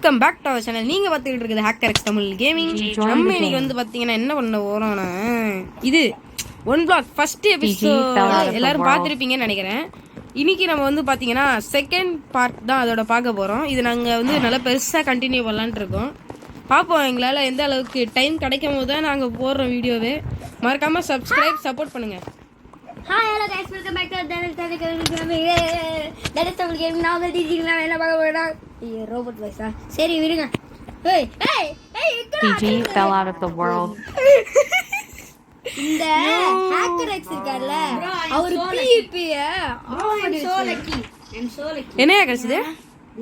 Welcome back to our channel. நீங்க பார்த்துக்கிட்டு இருக்குது ஹேக்கர் தமிழ் கேமிங். நம்ம இன்னைக்கு வந்து பாத்தீங்கன்னா என்ன பண்ண போறோம்னா, இது ஒன் பிளாக் ஃபர்ஸ்ட் எபிசோட் எல்லாரும் பார்த்துருப்பீங்கன்னு நினைக்கிறேன். இன்னைக்கு நம்ம வந்து பாத்தீங்கன்னா செகண்ட் பார்ட் தான் அதோட பார்க்க போறோம். இது நாங்க வந்து நல்லா பெருசா கண்டினியூ பண்ணலான்ட்டு இருக்கோம். பார்ப்போம் எங்களால் எந்த அளவுக்கு டைம் கிடைக்கும் போது தான் நாங்கள் போடுறோம் வீடியோவே. மறக்காம சப்ஸ்கிரைப் சப்போர்ட் பண்ணுங்க. Hi hello guys welcome back to Tamil gaming. நான் வந்து டிஜிங்களா என்ன பார்க்க போறேன்னா ரோபோட் வாய்ஸா. சரி விடுங்க. ஏய் ஏய் ஏய் PG fell out of the world. இந்த ஹேக்கர் எக்ஸ் இருக்கார்ல, அவர் PvP என்னையா கிடைச்சது?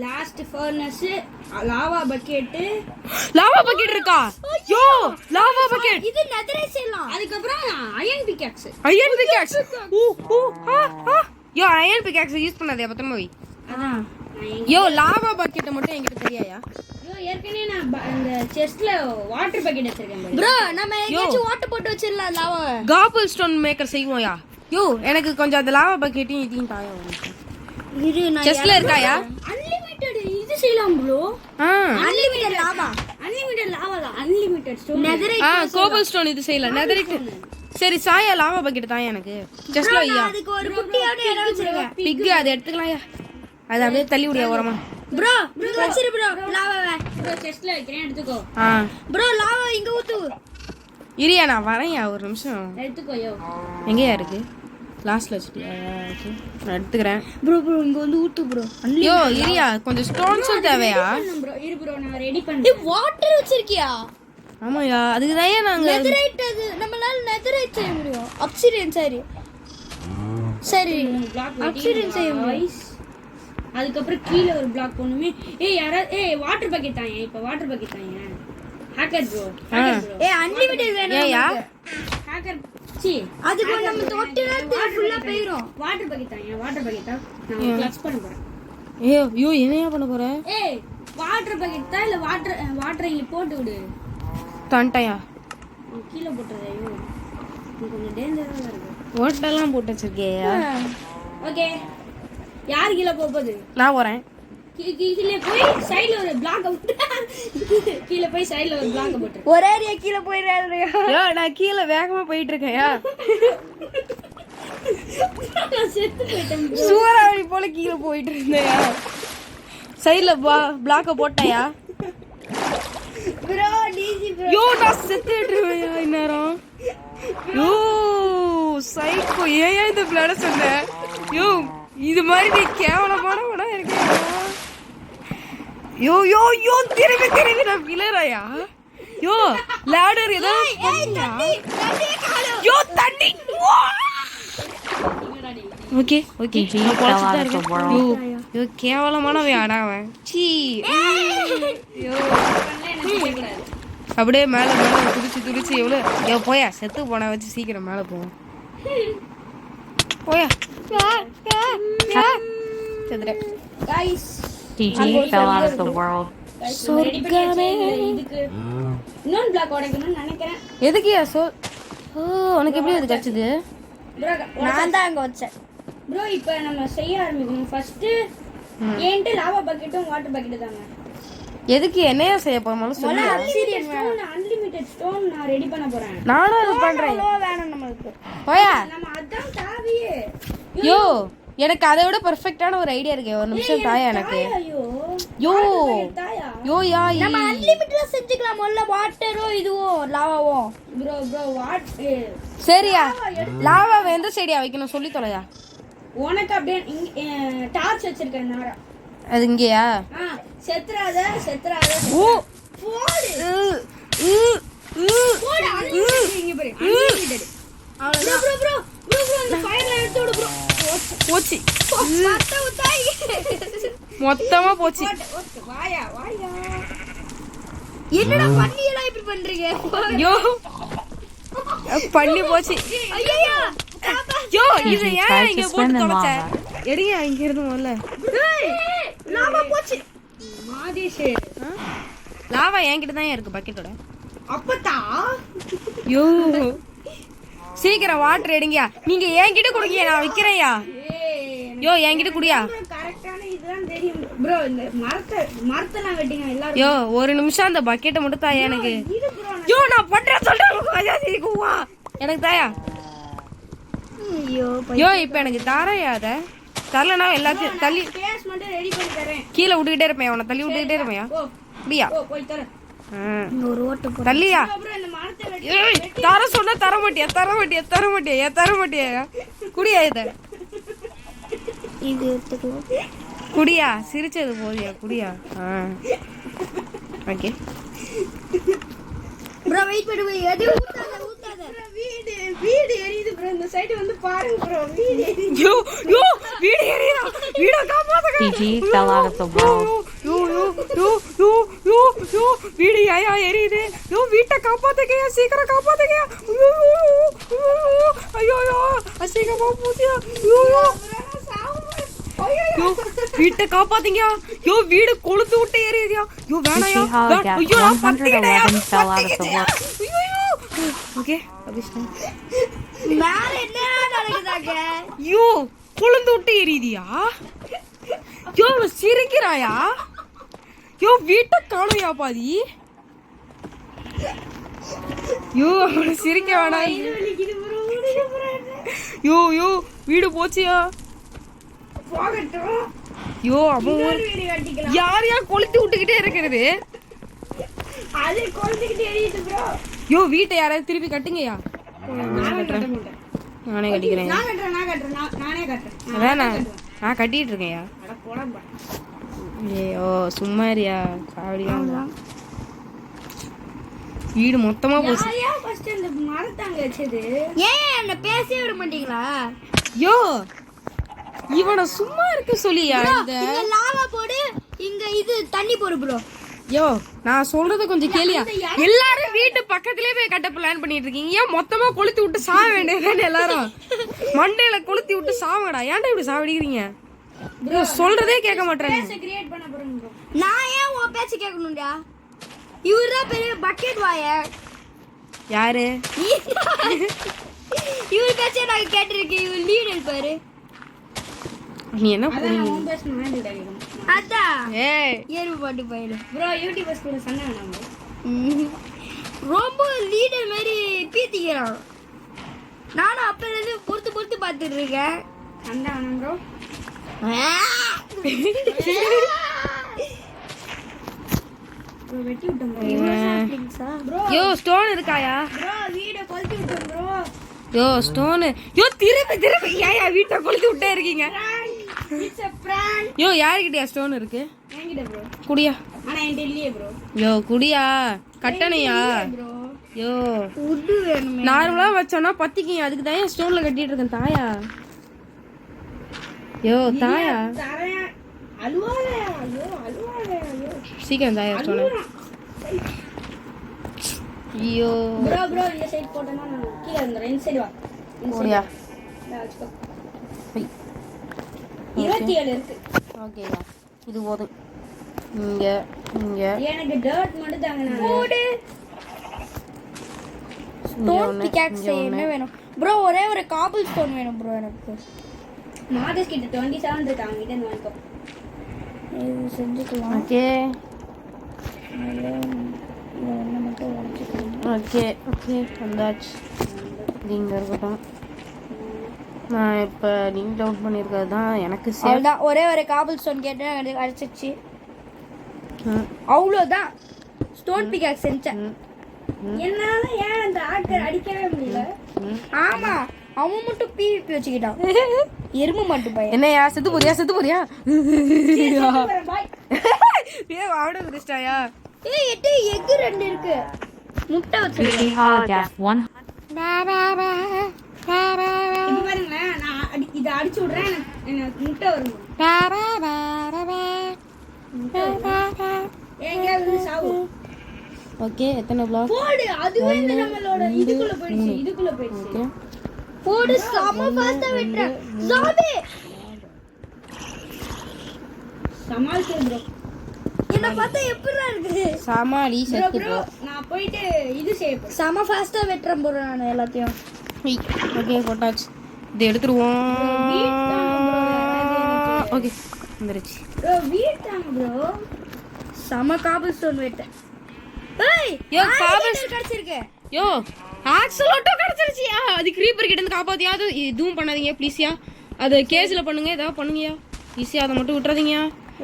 லாஸ்ட் ஃபர்னஸ் லாவா பக்கெட் இருக்கா? யோ லாவா பக்கெட் இது நெதரைட் செய்யலாம். அதுக்கு அப்புறம் அயன் பிகாக்ஸ் யோ அயன் பிகாக்ஸ் யூஸ் பண்ணாதே பத்திரமா வை. அதான் யோ லாவா பக்கெட் மட்டும் என்கிட்ட தெரியாயா? யோ ஏற்கனவே நான் இந்த செஸ்ட்ல வாட்டர் பக்கெட் வச்சிருக்கேன் ப்ரோ. நம்ம எங்கேயாச்சும் வாட்டர் போட்டு வச்சிரலாம் லாவா. காபிள் ஸ்டோன் மேக்கர் செய்வோம்யா. யோ எனக்கு கொஞ்சம் அந்த லாவா பக்கெட்டையும் இதையும் தாயா. இரு நான் செஸ்ட்ல இருக்காயா? அன்லிமிட்டட் இது செய்யலாம் ப்ரோ. அன்லிமிட்டட் லாவா தான். Unlimited stone netherite. Cobble stone இது செய்யலாம். நெதரைட் சரி சாயா லாவா பக்கெட் தாயா எனக்கு. செஸ்ட்ல ஐயா அதுக்கு ஒரு குட்டியான இடம் வச்சிருக்கேன். பிக் அதை எடுத்துக்கலாம்யா. அது அப்படியே தள்ளி விடியா ஓரமா. ப்ரோ வச்சிரு ப்ரோ லாவாவை. ப்ரோ செஸ்ட்ல வைக்கிறேன் எடுத்துக்கோ. ப்ரோ லாவா இங்க ஊத்து. இரியா நான் வரேன்யா ஒரு நிமிஷம். எடுத்துக்கோ. யோ எங்கயா இருக்கு? லாஸ்ட்ல வச்சிட்டியா? நான் எடுத்துக்கிறேன். ப்ரோ இங்க வந்து ஊத்து ப்ரோ. யோ இரியா கொஞ்சம் ஸ்டோன்ஸும் தேவையா? ப்ரோ இரு ப்ரோ நான் ரெடி பண்றேன். வாட்டர் வச்சிருக்கியா? ஆமாயா அதுக்கு தான் நாங்க நெதரைட் அது நம்மளால நெதரைட் செய்ய முடியும். அப்சிடியன் சரி அப்சிடியன் செய்ய முடியும். அதுக்கு அப்புறம் கீழ ஒரு பிளாக் போணுமே. ஏய் யாரா வாட்டர் பக்கெட் தாங்க. இப்ப வாட்டர் பக்கெட் தாங்க. ஹேக்கர் ப்ரோ அன்லிமிட்டட் வேணும். ஏயா ஹேக்கர் சி அதுக்கு நம்ம தொட்டினா ஃபுல்லா போயிடும். வாட்டர் பக்கெட் தாங்க. வாட்டர் பக்கெட் நான் கிளட்ச் பண்ண போறேன். யோ என்னையா பண்ண போற? ஏய் வாட்டர் பக்கெட் தான் இல்ல வாட்டர் இங்க போட்டு விடு. தண்டையா கீழ போட்டுறே. யோ கொஞ்சம் டேஞ்சரா இருக்கு. ஓட்டெல்லாம் போட்டு வச்சிருக்கேயா? ஓகே யார் கீழ போகுது? நான் வரேன். கீழ போய் சைடுல ஒரு பிளாக் அவுட். கீழ போய் சைடுல ஒரு பிளாக் போட்டு ஒரே ஏரியா கீழ போயிராதே. யோ நான் கீழ வேகமா போயிட்டு இருக்கேன்யா. நான் செத்து போயிட்டேன். சூறாவளி போல கீழ போயிட்டு இருந்தேயா. சைடுல பிளாக்க போட்டாயா? ப்ரோ டிஜி ப்ரோ. யோ நான் செத்துட்டு இருக்கேன்யா இந்நேரம். யோ சைக்கோ ஏன் இந்த பிளான சொன்ன? யோ இது மாதிரி நீ கேவலமான படம் இருக்கு. யோ யோ யோ திரும்பி நான் விளையாடுறாயா? யோ லேடர் ஏதோ யோ தண்ணி. ஓகே யோ கேவலமான அவன். சீ யோ அப்படியே மேல துடிச்சு எவ்வளோ. யோ போயா செத்து போன வச்சு சீக்கிரம் மேல போவோம். போயா guys PG fell out of the world. சொர்க்கமே இதுக்கு இன்னொரு பிளாக் உடைக்கணும்னு நினைக்கிறேன். எதுக்குயா உனக்கு எப்படி அது கிடைச்சது? நான் தான் அங்க வச்சேன் ப்ரோ. இப்போ நம்ம செய்ய ஆரம்பிக்கணும். ஃபர்ஸ்ட் ஏன்ட்டு லாவா பக்கெட்டும் வாட்டர் பக்கெட் தாங்க. எதுக்கு என்னையா செய்ய போறோம் சொல்லு. அன்லிமிட்டட் ஸ்டோன் நான் ரெடி பண்ண போறேன். நானும் அது பண்றேன். வேணும் நமக்கு. போயா நம்ம அதான் தாவியே. யோ எனக்கு அதை விட பெர்ஃபெக்ட்டான ஒரு ஐடியா இருக்கு. ஒரு நிமிஷம் தாயா எனக்கு. யோ யோ யா நம்ம அன்லிமிட்டடா செஞ்சுக்கலாம். முதல்ல வாட்டரோ இதுவோ லாவாவோ. ப்ரோ வாட்டர் சரியா லாவா எந்த சைடியா வைக்கணும் சொல்லி தொலையா. உனக்கு அப்படியே டார்ச் வச்சிருக்கேன் நாரா. அது இங்கயா? செத்ராத ஓ போடு இங்க பாரு. அன்லிமிட்டட் அவ்வளவுதான். ப்ரோ இந்த ஃபயர்ல எடுத்து விடு ப்ரோ. போச்சு மொத்தமா போச்சு. வாயா என்னடா பண்ணியெல்லாம் இப்படி பண்றீங்க? யோ பண்ணி போச்சு. ஐயோ யோ இது ஏன் இங்க போட்டு தொலைச்ச? எடியா இங்க இருந்து முதல்ல. லாவா போச்சு. மாதேஷ் லாவா என்கிட்ட தான் இருக்கு பக்கெட்டோட. அப்பதா யோ சீக்கிரம் வாட்டர் எடுங்கயா. நீங்க என்கிட்ட குடுங்க நான் வைக்கிறேன்யா. யோ என்கிட்ட குடியா. கரெக்டான இதுதான் தெரியும். ப்ரோ இந்த மரத்தை நான் வெட்டிங்க எல்லாரும். யோ ஒரு நிமிஷம் அந்த பக்கெட்டை மட்டும் தாயா எனக்கு. இது ப்ரோ யோ நான் பண்றேன் சொல்றேன். எனக்கு தாயா. ஐயோ யோ இப்போ எனக்கு தாராயா அத. தரலனா எல்லாத்தையும் தள்ளி பேஸ் மட்டும் ரெடி பண்ணி தரேன். கீழே விட்டுக்கிட்டே இருப்பேன். அவனை தள்ளி விட்டுக்கிட்டே இருப்பேன். போ அப்படியா? போ போய் தரேன். ஒரு ஓட்டு போ. தள்ளியா? ப்ரோ இந்த மரத்தை வெட்டி ஏய் தர சொன்னா தர மாட்டியா. குடியா இத. இது எடுத்துக்கலாம். குடியா சிரிச்சது போதியா குடியா. ஓகே ப்ரோ வெயிட் பண்ணு போய் எது ஊத்தாத. வீடு எரியுது ப்ரோ. இந்த சைடு வந்து பாருங்க ப்ரோ. வீடு எரியுது. யோ வீடு எரியுதா. வீட காப்பாத்துங்க. TG fell out of the world. யோ வீடு ஏயா எரியுது. யோ வீட்டை காப்பாத்துக்கயா சீக்கிரம் காப்பாத்துக்கயா. ஐயோ அசிங்கமா போதியா. யோ வீட்டை காப்பாத்தீங்க. யோ வீடு கொளுத்து விட்டு எரியுதியா. யோ வேணாயா. ஐயோ நான் 111 fell out of the world. Okay அபிஷ்டம். மேல என்ன நடக்குதாங்க? யோ கொளுந்து விட்டு எரியுதியா. யோ சிரிக்கிறாயா. யோ வீட்டை காணுயா பாதி. யோ சிரிக்க வேணாம். இது வலிக்குது ப்ரோ. யோ வீடு போச்சியா. போகட்டும். யோ அவன் வீடு கட்டிக்கலாம். யாரையா கொளுத்தி விட்டுக்கிட்டே இருக்கிறது. அது கொளுத்திக்கிட்டு எரியுது ப்ரோ. யோ வீட்டை யாராவது திருப்பி கட்டுங்கயா. நானே கட்டிக்கிறேன். நானே கட்டுறேன். அதான் நான் கட்டிட்டு இருக்கேன்யா. அட போடா. ஐயோ சும்மா இருயா காவடியா. வீடு மொத்தமா போச்சு. யாரையா ஃபர்ஸ்ட் இந்த மரத்தாங்க வச்சது? ஏன் என்ன பேசவே விட மாட்டீங்களா? யோ இவனை சும்மா இருக்க சொல்லியா. இங்க லாவா போடு. இங்க இது தண்ணி போடு ப்ரோ. யோ நான் சொல்றத கொஞ்சம் கேளியா. எல்லாரும் வீட்டு பக்கத்துலயே போய் கட்ட பிளான் பண்ணிட்டு இருக்கீங்க. ஏன் மொத்தமா கொளுத்தி விட்டு சாவ வேண்டியதுதானே எல்லாரும். மண்டையில கொளுத்தி விட்டு சாவடா. ஏன்டா இப்படி சாவடிக்கிறீங்க. ப்ரோ சொல்றதே கேட்க மாட்டேன். பேச கிரியேட் பண்ண போறேன் ப்ரோ. நான் ஏன் உன் பேச்ச கேட்கணும்டா. இவர்தான் பெரிய பக்கெட் வாய. யாரு? இவர் பேச்ச நான் கேட்டிருக்கேன். இவர் லீடர் பாரு. நீ என்ன புரியுது? உன் பேச்ச நான் கேட்கணும். அதான் ஏய் ஏறு பாட்டு போயிடு ப்ரோ. யூடியூபர்ஸ் கூட சண்டை வேணாம். ரொம்ப லீடர் மாதிரி பீத்திக்கிறான். நானும் அப்பலேருந்து பொறுத்து பார்த்துட்டு இருக்கேன். சண்டை வேணாம் ப்ரோ. வெட்டி விட்டோம் ப்ரோ. யோ ஸ்டோன் இருக்காயா. ப்ரோ வீட கொளுத்தி விட்டோம் ப்ரோ. யோ ஸ்டோன். யோ திருப்பி ஏயா வீட்டை கொளுத்தி விட்டே இருக்கீங்க. It's a prank. யோ யாருக்கிட்டயா ஸ்டோன் இருக்கு. என்கிட்ட ப்ரோ. குடியா. ஆனா என்கிட்ட இல்லையே ப்ரோ. யோ குடியா கட்டணையா. ப்ரோ யோ உட்டு வேணுமே. நார்மலா வச்சோன்னா பத்திக்கிங்க. அதுக்கு தான் ஸ்டோன்ல கட்டிட்டு இருக்கேன் தாயா. யோ தாயா தரேன். அழுவாதயா. சீக்கிரம் தாயா ஸ்டோன். ஐயோ ப்ரோ இந்த சைடு போட்டேன்னா நான் கீழ வந்துறேன். இந்த சைடு வா. ஓடியா. வச்சுக்கோ. 27 இருக்கு. ஓகேயா இது போதும். இங்க எனக்கு டர்ட் மட்டும் தாங்க. நான் போடு. ஸ்டோன் பிகாக்ஸ் என்ன வேணும் ப்ரோ? ஒரே ஒரு காபிள் ஸ்டோன் வேணும் ப்ரோ எனக்கு. மாதஸ் கிட்ட 27 இருக்கு. அவங்க கிட்ட வாங்கிக்கோ. இது செஞ்சுக்கலாம். ஓகே என்ன மட்டும் வாங்கிக்கலாம். ஓகே வந்தாச்சு. இங்க இருக்கட்டும். நான் இப்போ லிங்க் டவுன் பண்ணியிருக்கிறது தான் எனக்கு அவ்வளோதான். ஒரே ஒரு காபிள் ஸ்டோன் கேட்டேன் அடிச்சிச்சு. அவ்வளோதான். ஸ்டோன் பிகாக் செஞ்சேன். என்னால ஏன் அந்த ஆட்கள் அடிக்கவே முடியல. ஆமா அவன் மட்டும் பிவிபி வச்சுக்கிட்டான். எறும்பு மட்டும் பையன். என்னையா செத்து போறியா. ஏன் வாட குடிச்சிட்டாயா. ஏய் எட்டு எக் 2 இருக்கு. முட்டை வச்சிருக்கேன். TG holodeck 1. இது பாருங்களேன். நான் இதை அடிச்சு விடுறேன். எனக்கு முட்டை வரும். எங்கேயாவது வந்து சாவு. ஓகே எத்தனை பிளாக் போடு. அதுவே இந்த நம்மளோட இதுக்குள்ள போயிடுச்சு. போடு. சம ஃபாஸ்டா வெட்றேன். ஜாம்பி சமாளிச்சு ப்ரோ. என்ன பார்த்தா எப்படிடா இருக்கு. சாமாளி செத்து ப்ரோ நான் போயிட்டு இது செய்ய போறேன். சம ஃபாஸ்டா வெட்றேன் ப்ரோ நான் எல்லாத்தையும். ஓகே போட்டாச்சு. இது எடுத்துருவோம். ஓகே வந்துருச்சு. ப்ரோ வீட்டாங்க ப்ரோ சம காபிள் ஸ்டோன் வெட்ட ஏய் யோ, cobble கிடைச்சிருக்கு யோ ஆக்சலோட்டோ கிடைச்சிருச்சியா. அது creeper கிட்ட இருந்து காப்பாத்தியா. அது இதுவும் பண்ணாதீங்க ப்ளீஸ்யா. அது கேஸ்ல பண்ணுங்க, ஏதாவது பண்ணுங்கயா. ஈஸியா அதை மட்டும் விட்டுறாதீங்க.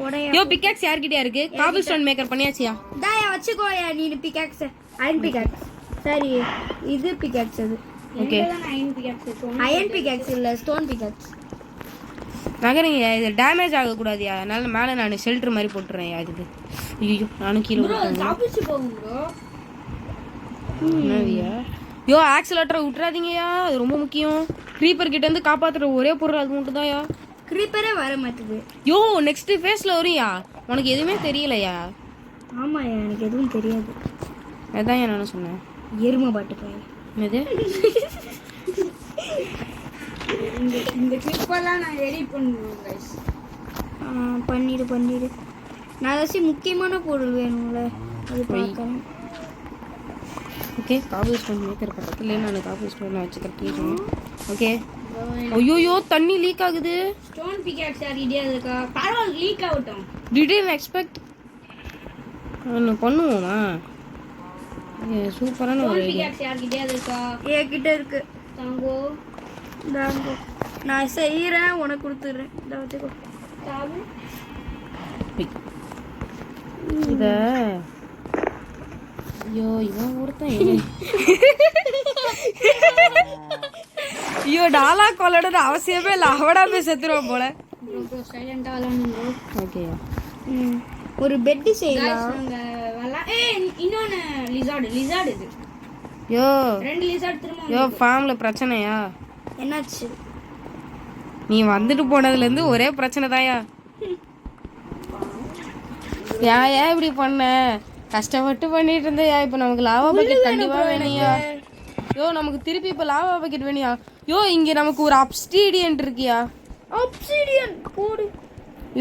உடைய யோ பிக்காக்ஸ் யார்கிட்டயா இருக்கு? காபிள் ஸ்டோன் மேக்கர் பண்ணியாச்சியா? தாயா வச்சுக்கோயா நீ பிகாக்ஸ் அயன் பிகாக்ஸ் சரி இது பிகாக்ஸ் அது ஓகே அயன் பிகாக்ஸ் இல்ல ஸ்டோன் பிகாக்ஸ் நகருங்க, இது டேமேஜ் ஆகக்கூடாதுயா. அதனால மேலே நான் ஷெல்டர் மாதிரி போட்டுறேன். இதுக்கு ஐயோ நானும் கீழே விட்டுறேன். சாப்பிட்டு போகும் ப்ரோ என்னதுயா? யோ ஆக்சலேட்டரை விட்டுறாதீங்கயா, அது ரொம்ப முக்கியம். க்ரீப்பர் கிட்ட இருந்து காப்பாத்துற ஒரே பொருள் அது மட்டும் தான்யா. கிரீப்பரே வர மாட்டுது யோ நெக்ஸ்ட் ஃபேஸ்ல வரும்யா. உனக்கு எதுவுமே தெரியலையா? ஆமாயா எனக்கு எதுவும் தெரியாது. அதான் நானும் சொன்னேன். எருமை பாட்டு போய் என்னது? இந்த கிளிப்பெல்லாம் நான் எடிட் பண்ணுவேன் கைஸ். பண்ணிடு நான் ஏதாச்சும் முக்கியமான பொருள் வேணும்ல அது பார்க்கறேன். ஓகே காபிள் ஸ்டோன் மேக்கர் பக்கத்துல நான் காபிள் ஸ்டோன் வச்சு கட்டிடுறேன். ஓகே. ஐயோ தண்ணி லீக் ஆகுது. ஸ்டோன் பிகாக்ஸ் யார்கிட்டயே இருக்கா? பரவாயில்ல லீக் ஆகட்டும். Didn't expect. ஒன்று பண்ணுவோமா? சூப்பரான ஒரு ஐடியா. பிகாக்ஸ் யார்கிட்டயே இருக்கா? என்கிட்ட இருக்கு. தாங்கோ நான் செய்யறேன் உனக்கு கொடுத்துறேன். இத வச்சுக்கோ. தாவு இத ஐயோ இவன் ஒருத்தன் ஐயோ டாலா கொள்ளட அவசியமே இல்லை. அவடா போய் செத்துருவான் போல. சைலண்டா விளையாடுங்க. ஓகே. ஒரு பெட் செய்யலாம். இன்னொன்னு லிசார்ட் இது. யோ 2 லிசார்ட் திரும்ப. யோ ஃபார்ம்ல பிரச்சனையா? என்னாச்சு? நீ வந்துட்டு போனதுல இருந்து ஒரே பிரச்சனை தாயா. ஏன் இப்படி பண்ண? கஷ்டப்பட்டு பண்ணிட்டு இருந்தயா. இப்ப நமக்கு லாவா பக்கெட் கண்டிப்பா வேணும்யா. யோ நமக்கு திருப்பி இப்ப லாவா பக்கெட் வேணும்யா. யோ இங்க நமக்கு ஒரு அப்ஸ்டீடியன் இருக்கியா? ஆப்சிடியன் போடு.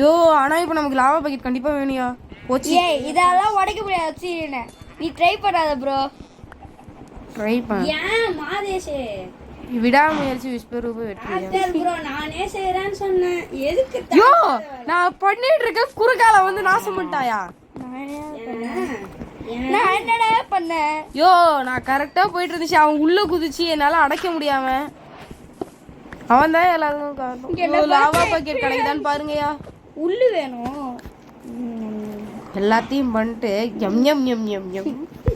யோ ஆனா இப்ப நமக்கு லாவா பக்கெட் கண்டிப்பா வேணும்யா. போச்சு. ஏய் இதெல்லாம் உடைக்க முடியாது ஆப்சிடியனை. நீ ட்ரை பண்ணாத ப்ரோ. ட்ரை பண்ண. ஏன் மாதேஷே விடாமுயற்சி விஸ்வரூப வெற்றி. ப்ரோ நானே செய்றேன்னு சொன்னேன். எதுக்கு யோ நான் பண்ணிட்டு இருக்க குறுகால வந்து நாசம் பண்ணிட்டாயா? நான் என்னடா பண்ணேன்? யோ நான் கரெக்டா போயிட்டு இருந்துச்சு. அவன் உள்ள குதிச்சு என்னால அடைக்க முடியாம அவன் தான் எல்லாரும் காரணம். லாவா பக்கெட் கிடைக்குதான்னு பாருங்கயா. உள்ளு வேணும். எல்லாத்தையும் பண்ணிட்டு எம் எம் எம் எம் எம்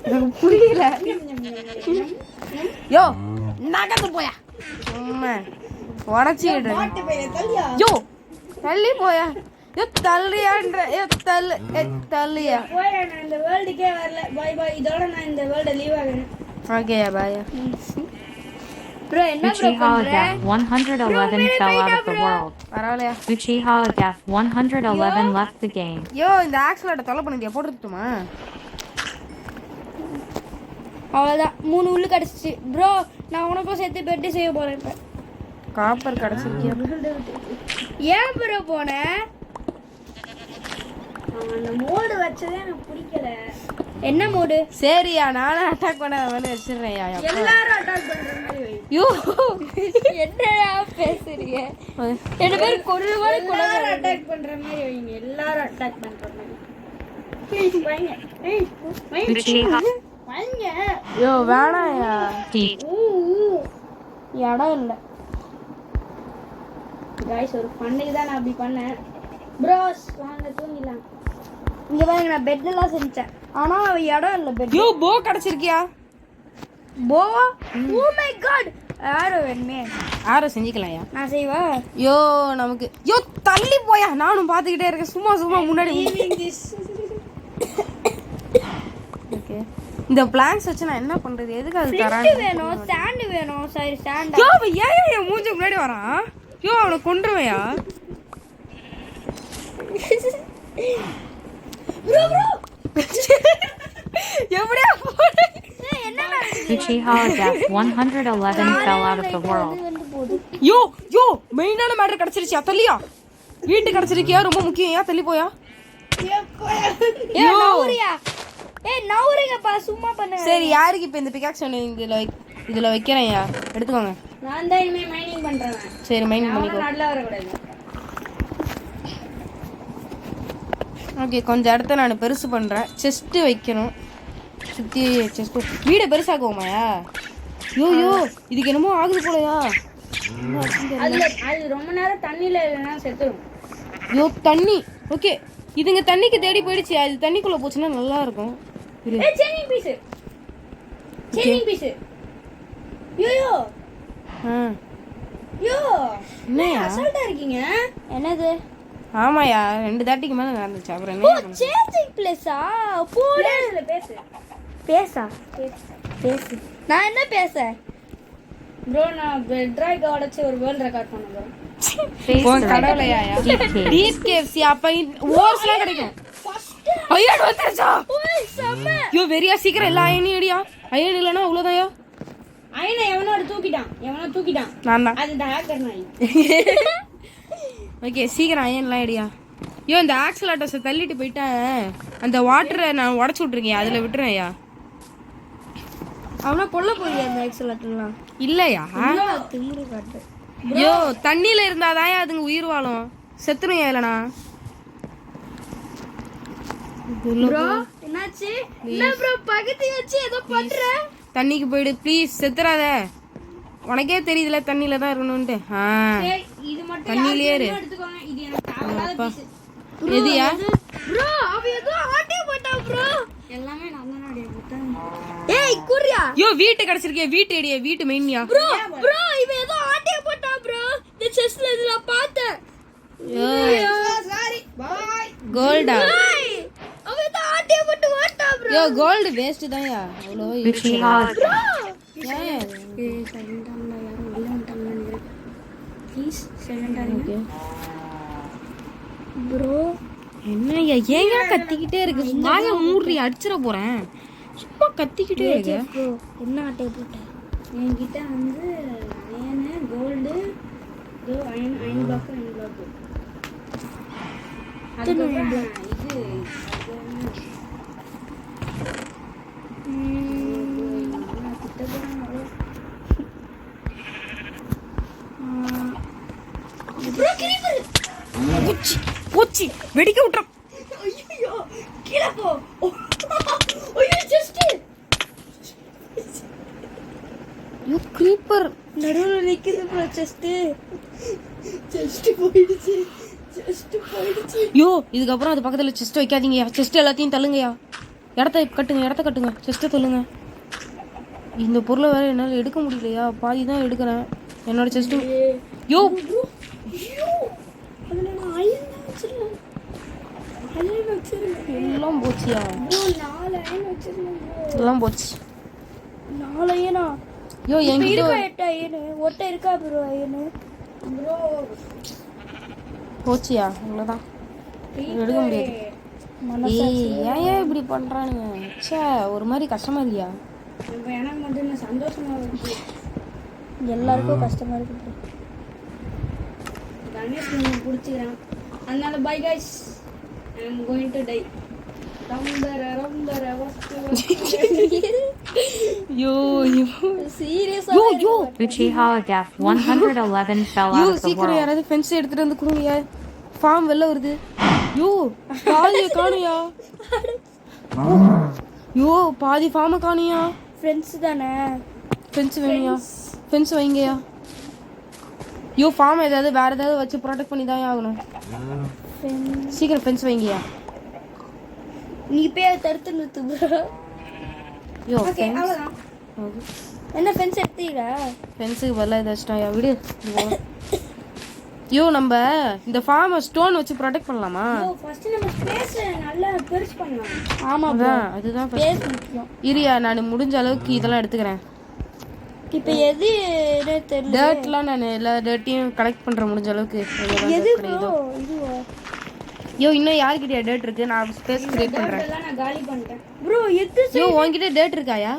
எனக்கு புரியல. யோ நகர்ந்து போயா உடச்சிடுறேன். யோ தள்ளி போயா. யோ தள்ளியான்ற தள்ளியா. நான் இந்த வேர்ல்டுக்கே வரல. Bye bye. இதோட நான் இந்த வேர்ல்ட லீவ் ஆகுறேன். ஓகேயா பாயா. ப்ரோ என்ன ப்ரோ Uchiha பண்ற? Death 111 fell out of the world. பரவாயில்லையா. Uchiha Death 111 left the game. யோ இந்த ஆக்சலோட தொலை பண்ணிட்டியா? போட்டுட்டுமா? அவ்வளவுதான் 3 உள்ளு கிடைச்சிச்சு. ப்ரோ நான் உனக்கும் சேர்த்து பெட் செய்ய போறேன் இப்ப. காப்பர் கிடைச்சிருக்கியா? ஏன் ப்ரோ போன? அந்த மோடு வச்சதே எனக்கு பிடிக்கல. என்ன மோடு? சரியா நானும் அட்டாக் பண்ண மாதிரி வச்சிடுறேன்யா. எல்லாரும் அட்டாக் பண்ற மாதிரி வை. யோ என்னடா பேசுறீங்க? ரெண்டு பேரும் கொல்லுவாரு கொல்லுவாரு அட்டாக் பண்ற மாதிரி வைங்க. எல்லாரும் அட்டாக் பண்ற மாதிரி. வைங்க. Uchiha வைங்க. யோ வேணாயா. Deep. இடம் இல்ல. गाइस ஒரு ஃபன்னுக்கு தான் நான் அப்படி பண்ணேன். ப்ரோஸ் வாங்க தூங்கிடலாம். இங்க பாருங்க நான் பெட் எல்லாம் செஞ்சேன். ஆனா இடம் இல்ல பெட். யோ போ கிடைச்சிருக்கியா? போவா? Oh my God. ஆரோ வேணுமே. ஆரோ செஞ்சுக்கலாம்யா. நான் செய்வா. யோ நமக்கு யோ தள்ளி போயா. நானும் பாத்துக்கிட்டே இருக்கேன். சும்மா முன்னாடி. ஓகே இந்த பிளான்ஸ் வச்சு நான் என்ன பண்றது? எதுக்கு அது தராங்க? வேணும் ஸ்டாண்ட் வேணும். சரி ஸ்டாண்ட். யோ ஏன் மூஞ்சி முன்னாடி வரான்? யோ அவனை கொன்றுவையா? ப்ரோ எப்படியா என்ன Uchiha Death 111 fell out of the world. யோ மெயினான மேட்டர் கிடைச்சிருச்சியா? தள்ளியா. வீட்டு கிடைச்சிருக்கியா? ரொம்ப முக்கியம். ஏன் தள்ளி போயா? ஏ நவுரியா. நவுரிங்கப்பா சும்மா பண்ணு. சரி யாருக்கு இப்ப இந்த பிகாக்ஸ் இதுல வைக்கிறேன்யா. எடுத்துக்கோங்க. நான் தான் இனிமே மைனிங் பண்றேன். சரி மைனிங் பண்ணிக்கோ. நல்லா வர கூடாது. ஓகே, கொஞ்சம் இடத்த நான் பெருசு பண்ணுறேன். செஸ்ட்டு வைக்கணும். சுற்றி செஸ்ட்டு வீடை பெருசாக்குவோமாயா? யோ இதுக்கு என்னமோ ஆகுது போலையா? அது ரொம்ப நேரம் தண்ணியில இல்லைன்னா செத்துரும். யோ தண்ணி. ஓகே, இதுங்க தண்ணிக்கு தேடி போயிடுச்சு. அது தண்ணிக்குள்ளே போச்சுன்னா நல்லா இருக்கும். சேனிங் பீஸ். யோ என்னையா அசால்ட்டா இருக்கீங்க. என்னது? ஆமாயா, 2 தாட்டிக்கு மேலே நடந்துச்சு. அப்புறம் என்ன? சேஞ்சிங் பிளேஸா? போடு. பேசு. நான் என்ன பேச? ப்ரோ நான் பெட்ராய்க் உடைச்சு ஒரு வேர்ல்ட் ரெக்கார்ட் பண்ண போறேன். உன் கடவுளையா? டீப் கேவ்ஸ் அப்ப ஓர்ஸ்லாம் கிடைக்கும். ஐயோ வந்துருச்சா? யோ வெரியா சீக்கிரம் எல்லா அயனையும் அடியா. அயன் இல்லைன்னா அவ்வளோதான்யா. அயனை எவனோ தூக்கிட்டான். நான் தான். அது இந்த ஹேக்கர் நாய். ஓகே, சீக்கிரம் அயன்லாம் அடியா. யோ இந்த ஆக்சலேட்டர்ஸை தள்ளிட்டு போயிட்டேன். அந்த வாட்டரை நான் உடச்சு விட்ருக்கேன். அதில் விட்டுறேன்யா. அவனா கொல்ல போறியா அந்த ஆக்சலேட்டர்லாம்? இல்லையா? திமிரு காட்டு. யோ தண்ணியில இருந்தாதான் அதுங்க உயிர் வாழும். செத்துரும் இல்லனா? ப்ரோ என்னாச்சு? என்ன ப்ரோ பக்கத்து வச்சு ஏதோ பண்ற? தண்ணிக்கு போயிடு ப்ளீஸ். செத்துறாத. உனக்கே தெரியுதுல தண்ணியில தான் இருக்கணும்ட்டு. இது மட்டும் தண்ணியிலே இரு. எடுத்துக்கோங்க. இது எனக்கு தேவையில்லாத பீஸ். எதியா? ப்ரோ அவ ஏதோ ஆட்டே போட்டா ப்ரோ. எல்லாமே நான் தான் ஆடிய போட்டேன். ஏய் குரியா. யோ வீட்டு கிடைச்சிருக்கே. வீட்டு ஏடியே. வீட்டு மெயின்யா. ப்ரோ இவ ஏதோ ஆட்டே போட்டா ப்ரோ. இந்த செஸ்ல இதுல பார்த்தேன். Sorry bye. கோல்டா? அவ ஏதோ ஆட்டே போட்டு ஓட்டா ப்ரோ. யோ கோல்ட் வேஸ்ட் தான்யா. அவ்வளோ Richie has ஏய் சைலண்டா யாரும் உள்ள வந்துட்டாங்க நினைக்கிறேன். ப்ளீஸ் சைலண்டா இருங்க. ப்ரோ என்னய்யா ஏங்க கத்திக்கிட்டே இருக்கு? வாய மூடி அடிச்சிர போறேன். சும்மா கத்திக்கிட்டே இருக்கு. ப்ரோ என்ன ஆட்டே போட்ட? என்கிட்ட வந்து அயன் கோல்டு இதோ அயன் பிளாக் அதுக்கப்புறம் இது போச்சு வெடிக்க விட்டுறோம். ஐயோ கீழே போ. ஐயோ ஜஸ்ட் யோ creeper நடுவுல நிக்குது ப்ரோ. ஜஸ்ட் போயிடுச்சு. யோ இதுக்கப்புறம் அது பக்கத்துல செஸ்ட் வைக்காதீங்கயா. செஸ்ட் எல்லாத்தையும் தள்ளுங்கயா. இடத்த கட்டுங்க. செஸ்ட்டை தள்ளுங்க. இந்த பொருளை வேற என்னால் எடுக்க முடியலையா? பாதி தான் எடுக்கிறேன். என்னோட செஸ்ட்டு. யோ அதுல நான் அயன் வச்சிருக்கேன். எல்லாம் போச்சியா? ப்ரோ 4 அயன் வச்சிருக்கேன். எல்லாம் போச்சு. 4 அயனா? யோ என்கிட்ட இருக்கா 8 அயன்? ஒட்ட இருக்கா ப்ரோ அயன்? ப்ரோ போச்சியா? அவ்வளோதான். எடுக்க முடியாது. ஏன் இப்படி பண்றானுங்க? ச்சே ஒரு மாதிரி கஷ்டமா இல்லையா? இப்போ எனக்கு மட்டும் என்ன சந்தோஷமா இருக்கு. எல்லாருக்கும் கஷ்டமா இருக்கு. கணேஷ் நீங்க புடிச்சிக்கிறான். அதனால bye guys. I am going to die. Yo சீரியஸா yo Richie Holograph 111 fell yo out of the சீக்கிரம் world. யாராவது ஃபென்ஸ் எடுத்துட்டு வந்து கொடுங்க. ஃபார்ம் வெளில வருது. யோ பாதியை காணுயா. யோ பாதி ஃபார்மை காணுயா. ஃப்ரெண்ட்ஸ் தானே. ஃபென்ஸ் வேணுயா. ஃபென்ஸ் வைங்கயா. யோ ஃபார்ம் ஏதாவது வேற ஏதாவது வச்சு ப்ரொடெக்ட் பண்ணி தான் ஆகணும். சீக்கிரம் ஃபென்ஸ் வைங்கயா. நீ போய் தடுத்து நிறுத்து ப்ரோ. யோ ஓகே அவ்வளவுதான். என்ன ஃபென்ஸ் எடுத்தீங்களா? ஃபென்ஸுக்கு பதிலாக இதை வச்சிட்டாயா? விடு. யோ நம்ம இந்த ஃபார்மை ஸ்டோன் வச்சு ப்ரொடெக்ட் பண்ணலாமா? ஃபர்ஸ்ட் நம்ம ஸ்பேஸ் நல்லா பெருசு பண்ணலாம். ஆமா ப்ரோ அதுதான் ஸ்பேஸ் முக்கியம். இரியா நான் முடிஞ்ச அளவுக்கு இதெல்லாம் எடுத்துக்கிறேன். இப்போ எது தெரியல. டர்ட்லாம் நான் எல்லா டர்ட்டையும் கலெக்ட் பண்ற முடிஞ்ச அளவுக்கு. எது ப்ரோ இதுவா? யோ இன்னும் யார்கிட்ட டர்ட் இருக்கு? நான் ஸ்பேஸ் கிரியேட் பண்றேன். இதெல்லாம் நான் காலி பண்ணிட்டேன். ப்ரோ எது? யோ உன்கிட்ட டர்ட் இருக்காயா?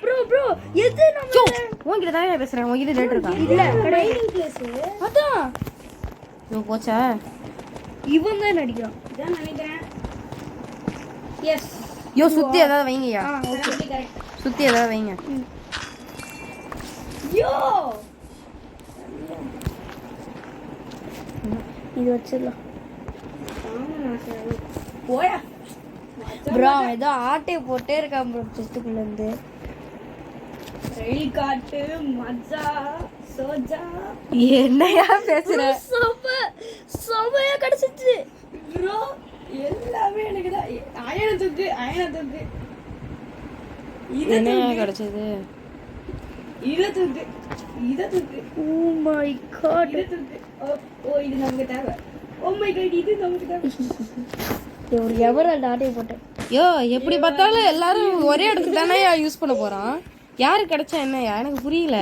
ப்ரோ எது நம்ம? யோ உன்கிட்ட தான் நான் பேசுறேன். உன்கிட்ட டர்ட் இருக்கா? இல்ல ட்ரைனிங் பிளேஸ். அதான். யோ போச்சா? இவன் தான் நடிக்கிறான். இதான் நினைக்கிறேன். எஸ். யோ சுத்தி ஏதாவது வைங்கயா. Okay correct. சுத்தி ஏதாவது வைங்க. யோ இது வச்சிரலாம். ஆமா நான் போயா ப்ரோ அவன் ஏதோ ஆட்டை போட்டே இருக்கான் ப்ரோ செஸ்ட்டுக்குள்ள இருந்து. ரயில் காட்டு மஜா சோஜா என்னையா பேசுற? செமையா கிடைச்சிச்சு ப்ரோ. எல்லாமே எனக்கு தான். அயன தூக்கு என்னையா கிடைச்சது? இத தூக்கு ஓ மை காட். இத தூக்கு. ஓ இது நமக்கு தேவை. ஓ மை காட் இது நமக்கு தேவை. ஒரு எவரல்ட் ஆட்டை போட்டேன். யோ எப்படி பார்த்தாலும் எல்லாரும் ஒரே இடத்துக்கு தானே யூஸ் பண்ண போறான். யாருக்கு கிடைச்சா என்னையா எனக்கு புரியல.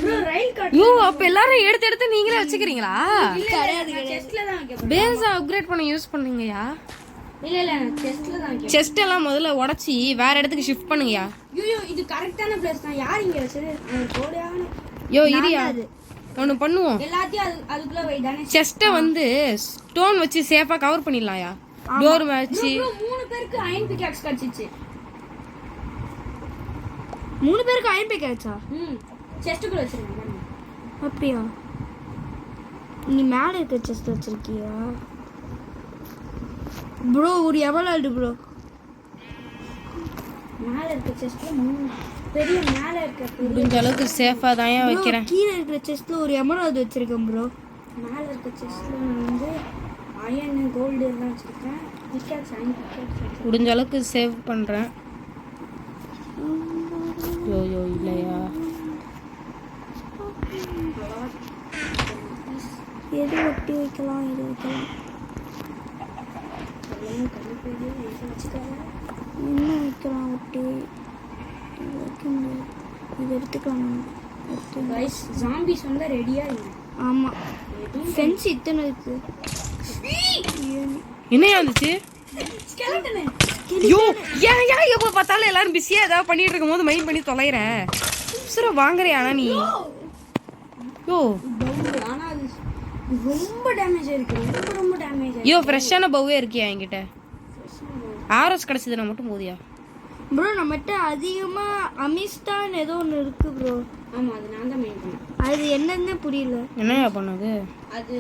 ப்ரோ ரயில் காட்டு யோ அப்ப எல்லாரும் எடுத்து நீங்களே வச்சுக்கிறீங்களா? கிடையாது. செஸ்ட்ல தான் வைக்க. பேஸ் அப்கிரேட் பண்ண யூஸ் பண்ணீங்கயா? இல்ல செஸ்ட்ல தான் வைக்க. செஸ்ட் எல்லாம் முதல்ல உடைச்சி வேற இடத்துக்கு ஷிஃப்ட் பண்ணுங்கயா. ஐயோ இது கரெக்டான பிளேஸ் தான். யார் இங்க வச்சது? போடியான யோ இரியா ஒன்று பண்ணுவோம். எல்லாத்தையும் அதுக்குள்ள வை தானே. செஸ்ட்டை வந்து ஸ்டோன் வச்சு சேஃபா கவர் பண்ணிடலாம்யா. டோர் வச்சு ப்ரோ 3 பேருக்கு அயன் பிக்காக்ஸ் கிடைச்சிச்சு. 3 பேருக்கு அயன் பேக் ஆச்சா? செஸ்ட்டுக்குள்ள வச்சிருக்கேன். அப்படியா? நீ மேல இருக்க செஸ்ட் வச்சிருக்கியா ப்ரோ? ஒரு எவரல்ட் ப்ரோ. மேல இருக்க செஸ்ட்ல 3 பெரிய மேல இருக்க முடிஞ்ச அளவுக்கு சேஃபா தான் வைக்கிறேன். கீழே இருக்கிற செஸ்ட்ல ஒரு எமரால்ட் வச்சிருக்கேன் ப்ரோ. மேல இருக்க செஸ்ட்ல வந்து அயன் கோல்டு எல்லாம் வச்சிருக்கேன். Pickaxe iron pickaxe. முடிஞ்ச அளவுக்கு சேவ் பண்றேன். யோ இல்லையா? எது ஒட்டி வைக்கலாம்? இது வைக்கலாம். என்ன வைக்கலாம் ஒட்டி? இது வைக்க முடியாது. இது எடுத்துக்கலாம். गाइस ஜாம்பிஸ் வந்து ரெடியா இருக்கு. ஆமா ஃபென்ஸ் இத்தனை இருக்கு. என்னையா இருந்துச்சு? ஸ்கெலட்டன். யோ ஏன் எப்ப பார்த்தாலும் எல்லாரும் பிஸியா ஏதாவது பண்ணிட்டு இருக்கும்போது மைண்ட் பண்ணி தொலைற. சுர வாங்குறியானா நீ? யோ ஆனா அது ரொம்ப டேமேஜ் இருக்கு. ரொம்ப டேமேஜ். யோ ஃப்ரெஷ்ஷான பவ்வே இருக்கியா என்கிட்ட? ஆர்எஸ் கிடைச்சதுனா மட்டும் போதியா ப்ரோ? நம்மகிட்ட அதிகமா அமிஸ்டான் ஏதோ ஒன்று இருக்கு ப்ரோ. ஆமா அது நான் தான் மெயின் பண்ணேன். அது என்னன்னு புரியல. என்னையா பண்ணது? அது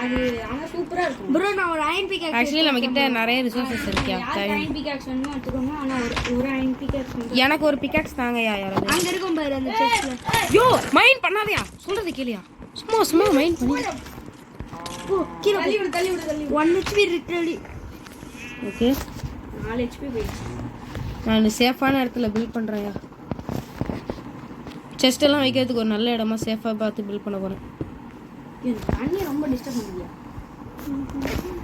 அது ஆனா சூப்பரா இருக்கும் ப்ரோ. நான் ஒரு அயன் பிக் ஆக்சுவலி நம்ம கிட்ட நிறைய ரிசோர்சஸ் இருக்கியா? யார் அயன் பிக்காக்ஸ் வேணுமோ எடுத்துக்கோங்க. ஆனா ஒரு அயன் பிக்காக்ஸ் வந்து எனக்கு ஒரு பிக்காக்ஸ் தாங்கயா யாராவது. அங்க இருக்கும் பாரு அந்த செஸ்ட்ல. யோ மைண்ட் பண்ணாதயா, சொல்றது கேளியா? சும்மா மைண்ட் பண்ணி. ஓ கீழ தள்ளி விடு 1 HP ரிட்டலி. ஓகே 4 HP போயிடுச்சு. நான் சேஃபான இடத்துல பில்ட் பண்றேன்யா. செஸ்ட் எல்லாம் வைக்கிறதுக்கு ஒரு நல்ல இடமா சேஃபா பார்த்து பில்ட் பண்ண போறேன். இது தண்ணி ரொம்ப டிஸ்டர்ப் பண்ணுதியா?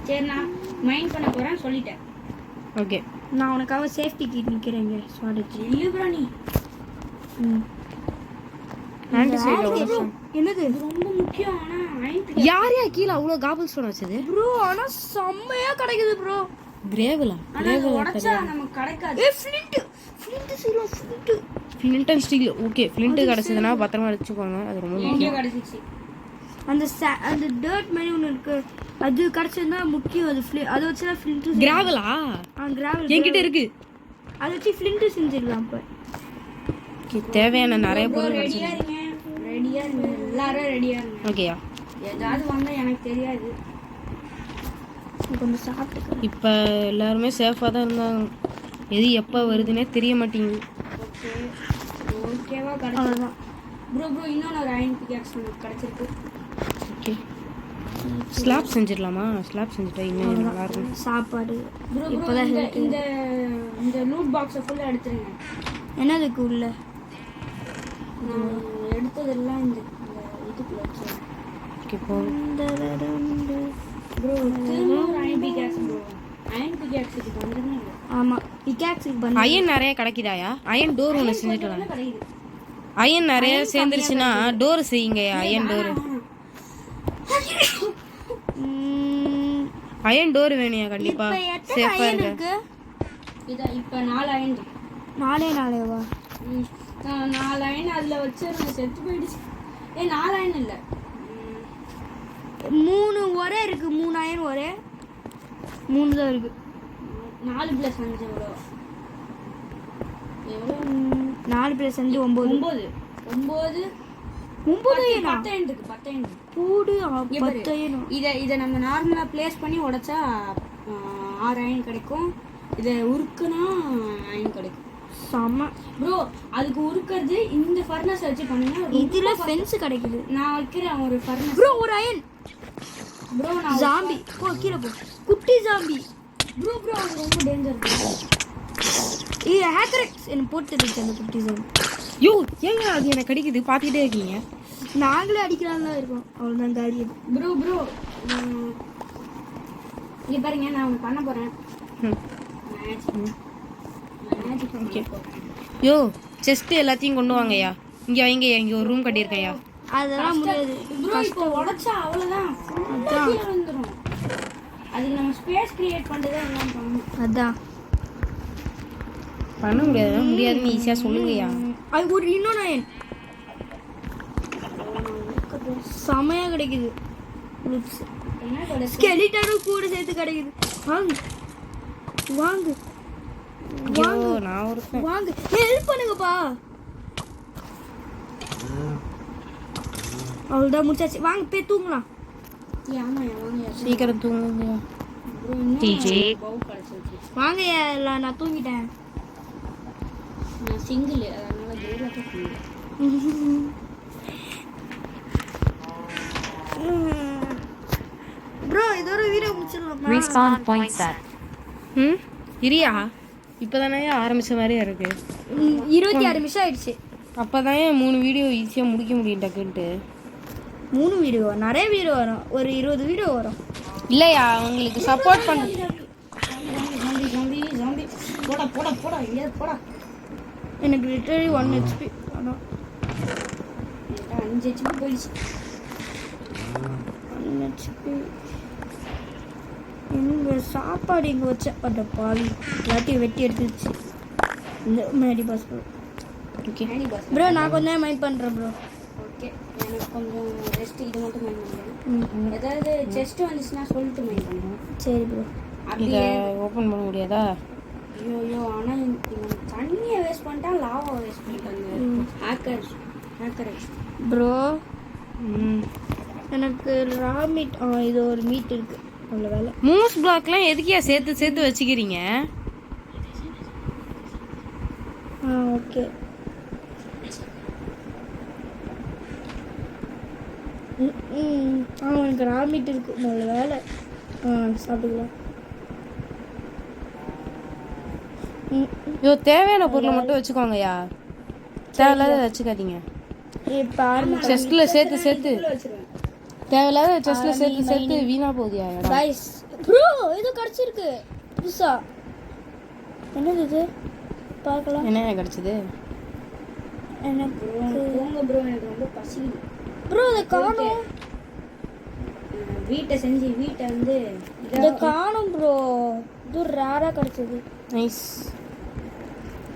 சரி நான் மைண்ட் பண்ண போறேன் சொல்லிட்டேன். ஓகே நான் உனக்காக சேஃப்டி கிட் நிக்கிறேங்க. ஸ்வாடஜ் இல்ல ப்ரோ நீ. ஆன்டி சைடுல என்னது இது ரொம்ப முக்கியம். ஆனா அயன் யாரையா கீழ அவ்வளவு காபிள் ஸ்டோன் வச்சது? ப்ரோ ஆனா செம்மையா கிடைக்குது ப்ரோ. கிரேவலா? ஆனா அது உடைச்சா நமக்கு கிடைக்காது. A flint zero flint. Flint and steel. Okay flint கிடைச்சதுனா பத்திரமா வச்சுக்கோங்க. அது ரொம்ப எங்க முக்கியம். கிடைச்சிச்சு? அந்த டர்ட் மாதிரி ஒன்று இருக்கு. அது கிடைச்சதுன்னா முக்கியம். அது அதை வச்சு ஃப்ளிண்ட். கிராவலா? கிராவல் என்கிட்ட இருக்கு. அதை வச்சு ஃப்ளிண்ட் செஞ்சிடலாம். இப்போ ஓகே தேவையான நிறைய பொருள் ரெடியா இருங்க. எல்லாரும் ரெடியா இருங்க. ஓகேயா? ஏதாவது வந்தா எனக்கு தெரியாது. கொஞ்சம் சாப்பிட்டுக்க. இப்போ எல்லாருமே சேஃபாக தான் இருந்தாங்க. எது எப்போ வருதுன்னே தெரிய மாட்டேங்குது. ஓகேவா கிடைச்சது? அவ்வளோதான் ப்ரோ இன்னொன்று ஒரு அயன் பிக்காக்ஸ் நமக்கு கிடைச்சிருக்கு. Okay slab செஞ்சிடலாமா? ஸ்லாப் செஞ்சுட்டா இன்னும் நல்லா இருக்கும். சாப்பாடு ப்ரோ இப்போதான் இந்த இந்த லூட் பாக்ஸை ஃபுல்லாக எடுத்துருங்க. என்னதுக்கு உள்ள நான் எடுத்ததெல்லாம் இந்த இதுக்குள்ள வச்சுருவேன். ஓகே போ. ப்ரோ திரும்ப ஒரு அயன் பிக்காக்ஸ் ப்ரோ. அயன் பிக்காக்ஸுக்கு வந்துருங்க. ஆமாம் பிகாக்ஸுக்கு பண்ணி அயன் நிறைய கிடைக்குதாயா? அயன் டோர் ஒன்று செஞ்சுக்கலாம். கிடைக்குது. அயன் நிறைய சேர்ந்துருச்சுன்னா டோர் செய்யுங்க. அயன் டோர் அயன் டோர் வேணுயா கண்டிப்பா. சேஃபா இருங்க. இதான் இப்போ 4 அயன் இருக்கு. 4 4 அயன் அதில் வச்சிருந்தேன். செத்து போயிடுச்சு. 4 அயன் இல்லை 3 ஒரே இருக்கு. 3 அயன் ஒரே 3 தான் இருக்கு. 4 + 5 எவ்வளோ? 4 + 5 9. 9 9,000 10 இருக்கு 10 இருக்கு. கூடு இங்க பாரு. 10,000 இதை நம்ம நார்மலா பிளேஸ் பண்ணி உடைச்சா 6 அயன் கிடைக்கும். இதை உருக்குனா அயன் கிடைக்கும். செம ப்ரோ அதுக்கு உருக்குறது இந்த ஃபர்னஸ் வச்சு பண்ணுங்க. இதுல ஃபென்ஸ் கிடைக்குது நான் வைக்கிறேன் ஒரு ஃபர்னஸ். ப்ரோ ஒரு அயன் ப்ரோ நான் ஜாம்பி போ கீழே போ குட்டி ஜாம்பி ப்ரோ அது ரொம்ப டேஞ்சர். ஹேக்கரெக்ஸ் என்ன போட்டு இருந்துச்சு அந்த குட்டி ஜாம்பி. யோ ஏங்க அது எனக்கு கிடைக்குது பார்த்துக்கிட்டே இருக்கீங்க. நாங்களே அடிக்கலாம்ல இருக்கோம் அவ்வளோதான் காலி. ப்ரோ இங்க பாருங்க நான் ஒன்று பண்ண போறேன். ஓகே யோ செஸ்ட் எல்லாத்தையும் கொண்டு வாங்கய்யா. இங்கே வைங்கய்யா, இங்கே ஒரு ரூம் கட்டியிருக்கையா. அதெல்லாம் முடியாது ப்ரோ இப்போ உடைச்சா அவ்வளவுதான் கீழே வந்துரும். அதுக்கு நம்ம ஸ்பேஸ் கிரியேட் பண்றதே எல்லாம் பண்ணணும். அதான் பண்ண முடியாதுன்னு ஈஸியாக சொல்லுங்கய்யா. அது ஒரு இன்னொன்று அயன் செமையா கிடைக்குது. என்ன கிடைக்கும்? ஸ்கெலிட்டனும் கூட சேர்த்து கிடைக்குது. வாங்க வாங்க ஐயோ நான் ஒருத்தன். வாங்க ஹெல்ப் பண்ணுங்கப்பா. அவ்வளோதான் முடிச்சாச்சு. வாங்க போய் தூங்கலாம். ஆமா வாங்க சீக்கிரம் தூங்குங்கய்யா. ப்ரோ இன்னும் TJ. பவு கிடைச்சிருச்சு. வாங்க எல்லாம் நான் தூங்கிட்டேன். நான் சிங்கிள் அதனால கேர்ல போய் ப்ரோ இதோட வீடியோ முடிச்சிடலாமா? Respawn point set. ம் இரியா இப்போ தானே ஆரம்பித்த மாதிரியே இருக்கு. 26 நிமிஷம் ஆயிடுச்சு. அப்போ தான் 3 வீடியோ ஈஸியாக முடிக்க முடியும் டக்குன்ட்டு. 3 வீடியோ நிறைய வீடியோ வரும். ஒரு 20 வீடியோ வரும். இல்லையா உங்களுக்கு சப்போர்ட் பண்ண. ஜாம்பி போடா இல்லையா போடா. எனக்கு லிட்டரலி 1 HP. ஆனால் 5 HP போயிடுச்சு. 1 HP. எங்க சாப்பாடு இங்கே வச்சேன். அந்த பாவி எல்லாத்தையும் வெட்டி எடுத்துருச்சு. இந்த Maddy boss bro. Okay bro நான் கொஞ்சம் நேரம் மைண்ட் பண்ணுறேன் ப்ரோ. ஓகே எனக்கு கொஞ்சம் ரெஸ்ட் இது மட்டும் மைண்ட் பண்ணுறேன். ஏதாவது செஸ்ட் வந்துச்சுன்னா சொல்லிட்டு மைண்ட் பண்ணுறேன். சரி ப்ரோ. இதை அப்படியே ஓப்பன் பண்ண முடியாதா? ஐயோ ஆனால் இவன் தண்ணியை வேஸ்ட் பண்ணிட்டான், லாவா வேஸ்ட் பண்ணிட்டாங்க. ஹேக்கர் ப்ரோ ம் எனக்கு ரா மீட் இது ஒரு மீட் இருக்குது. அவ்வளோ வேலை. மூஸ் பிளாக்லாம் எதுக்கியா சேர்த்து வச்சுக்கிறீங்க? ஓகே எனக்கு ரா மீட் இருக்குது. நல்ல வேலை. சாப்பிட்டுக்கலாம். ஐயோ தேவையான பொருளை மட்டும் வச்சுக்கோங்கய்யா, தேவையில்லாத வச்சுக்காதீங்க. இப்போ ஆரம்பிச்சு செஸ்ட்டில் சேர்த்து வச்சிருவேன். தேவையில்லாத செஸ்ட்டில் சேர்த்து வீணாக போகுதியா இடம். கைஸ் ப்ரோ இது கிடச்சிருக்கு புதுசா. என்னது இது பார்க்கலாம். என்ன கிடச்சிது? எனக்கு போங்க ப்ரோ எனக்கு ரொம்ப பசிக்குது. ப்ரோ இதை காணும். வீட்டை வந்து இதை காணும் ப்ரோ. இது ரேராக கிடச்சிது. நைஸ்.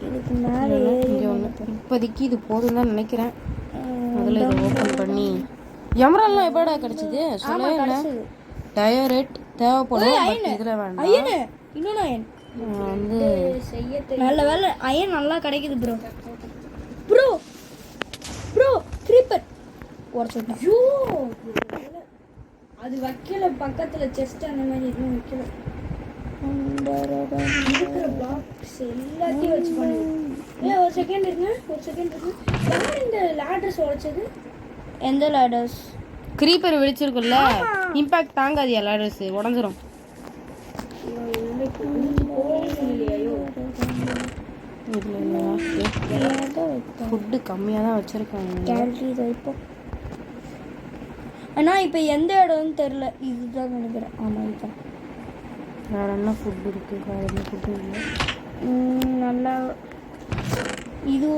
இதுக்கு மேலே இங்கே ஒன்று இப்போதைக்கு இது போதும் தான் நினைக்கிறேன். முதல்ல இதை ஓப்பன் பண்ணி எமரால்லாம் எப்படா கிடச்சிது சொல்லவே இல்லை. டயரேட் தேவைப்படும், பட் இதில் வேண்டாம். அயனு இன்னொன்று அயன் வந்து செய்ய நல்ல வேலை. அயன் நல்லா கிடைக்குது ப்ரோ. ப்ரோ ப்ரோ கிரீப்பர் உடச்சுட்டேன். ஐயோ அது வைக்கல பக்கத்துல செஸ்ட் அந்த மாதிரி எதுவும் வைக்கல. இருக்கிற பிளாக்ஸ் எல்லாத்தையும் வச்சு பண்ணுங்க. ஒரு செகண்ட் இருக்கு. யார் இந்த லேடர்ஸ் உடைச்சது? எந்த லேடர்ஸ்? க்ரீப்பர் வெடிச்சிருக்குல்ல, இம்பாக்ட் தாங்காது, லேடர்ஸ் உடஞ்சிரும். ஃபுட்டு கம்மியாக தான் வச்சுருக்காங்க. கேலரி இதை வைப்போம். ஆனால் இப்போ எந்த இடம்னு தெரில. இதுதான் நினைக்கிறேன். ஆமாம் இதுதான். வேற என்ன ஃபுட் இருக்கு? வேற என்ன ஃபுட்டு இல்லை. நல்லா இது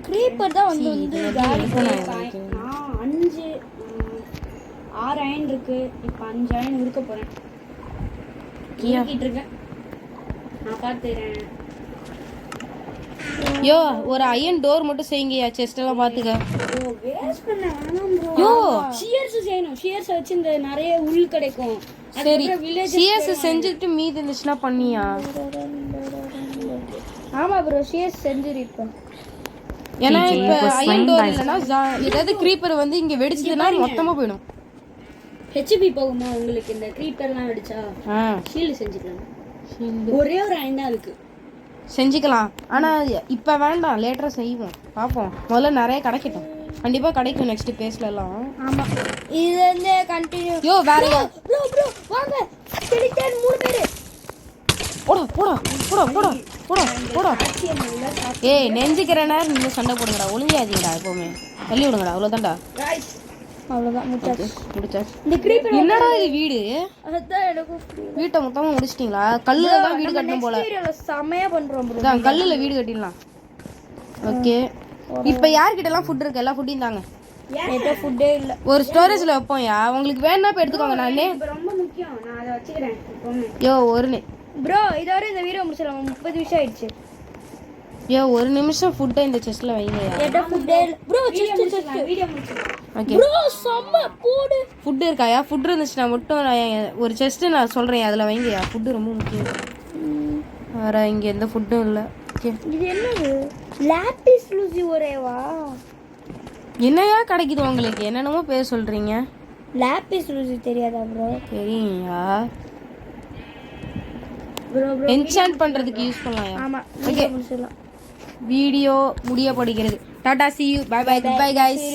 க்ரீப்பர் தான் வந்து காலி. 6 அயன் இருக்கு. இப்போ 5 அயன் இருக்க போறேன். இருக்கிட்டு இருக்கேன். நான் பார்த்துறேன். யோ ஒரு அயன் டோர் மட்டும் செய்யுங்கயா, செஸ்ட் எல்லாம் பாத்துக்க. ஓ வேஸ்ட் பண்ண வேணாம் ப்ரோ. யோ ஷியர்ஸ் செய்யணும். ஷியர்ஸ் வச்சு இந்த நிறைய உள் கிடைக்கும். சரி சிஎஸ் செஞ்சுட்டு மீதி இருந்துச்சுன்னா பண்ணியா? ஆமாம் ப்ரோ ஷியர்ஸ் செஞ்சிருப்பேன். ஏன்னா PG இப்ப was அயன் slain டோர் by இல்லைன்னா ஏதாவது creeper வந்து இங்க வெடிச்சதுன்னா மொத்தமா போயிடும். ஹெச்பி போகுமா உங்களுக்கு இந்த க்ரீப்பர்லாம் வெடிச்சா ஆ ஷீல்டு செஞ்சுக்கலாம். ஒரே ஒரு அயன் தான் இருக்கு. செஞ்சுக்கலாம். ஆனா இப்ப வேண்டாம், லேட்டரா செய்வோம், பாப்போம். முதல்ல நிறைய கிடைக்கட்டும். கண்டிப்பா கிடைக்கும் நெக்ஸ்ட் பேஸ்ல எல்லாம். ஆமா இது வந்து கண்டினியூ யோ வேற ப்ரோ வாங்க ஸ்கெலிட்டன் 3 பேரு. போடா போடா போடா போடா போடா போடா. ஏய் நெஞ்சுக்கிற நேரம் நீங்க சண்டை போடுங்கடா, ஒளிஞ்சாதீங்கடா, எப்பவுமே தள்ளி விடுங்கடா, அவ்வளவுதான்டா. அவ்வளவுதான் முடிச்சாச்சு. முடிச்சாச்சு. இந்த கிரீப்பர் என்னடா இது வீடு? அதான் எனக்கும் வீட்டை மொத்தமா முடிச்சிட்டீங்களா? கல்லுல தான் வீடு கட்டணும் போல. செமையா பண்றோம் ப்ரோ. அதான் கல்லுல வீடு கட்டிடலாம். ஓகே இப்போ யார்கிட்ட எல்லாம் ஃபுட் இருக்கு? எல்லா ஃபுட்டையும் தாங்க. என்கிட்ட ஃபுட்டே இல்ல. ஒரு ஸ்டோரேஜ்ல வைப்போம்யா, உங்களுக்கு வேணா போய் எடுத்துக்கோங்க. நானே இப்போ ரொம்ப முக்கியம், நான் அதை வச்சுக்கிறேன் எப்பவுமே. யோ ஒரு ப்ரோ இதோட இந்த வீடியோ முடிச்சிடலாம். 30 நிமிஷம் ஆயிடுச்சு. யோ ஒரு நிமிஷம் ஃபுட்டை இந்த செஸ்ட்ல வைங்கயா. என்கிட்ட ஃபுட்டே இல்ல ப்ரோ. செஸ்ட் வீடியோ முடிச்சிடலாம். ஓகே ப்ரோ செம்ம போடு. ஃபுட் இருக்காயா? ஃபுட் இருந்துச்சுன்னா மட்டும் நான் ஒரு செஸ்ட் நான் சொல்றேன், அதுல வைங்கயா. ஃபுட் ரொம்ப முக்கியம். வேற இங்க எந்த ஃபுட்டும் இல்ல. ஓகே இது என்னது? லாபிஸ் லூசி ஒரேவா? என்னையா கிடைக்குது உங்களுக்கு? என்னென்னமோ பேர் சொல்றீங்க. லாபிஸ் லூசி தெரியாதா ப்ரோ? சரியா ப்ரோ என்சாண்ட் பண்றதுக்கு யூஸ் பண்ணலாம். ஆமா வீடியோ முடிச்சிடலாம். வீடியோ முடிய படிக்கிறது. Tata, see you, bye bye, goodbye guys.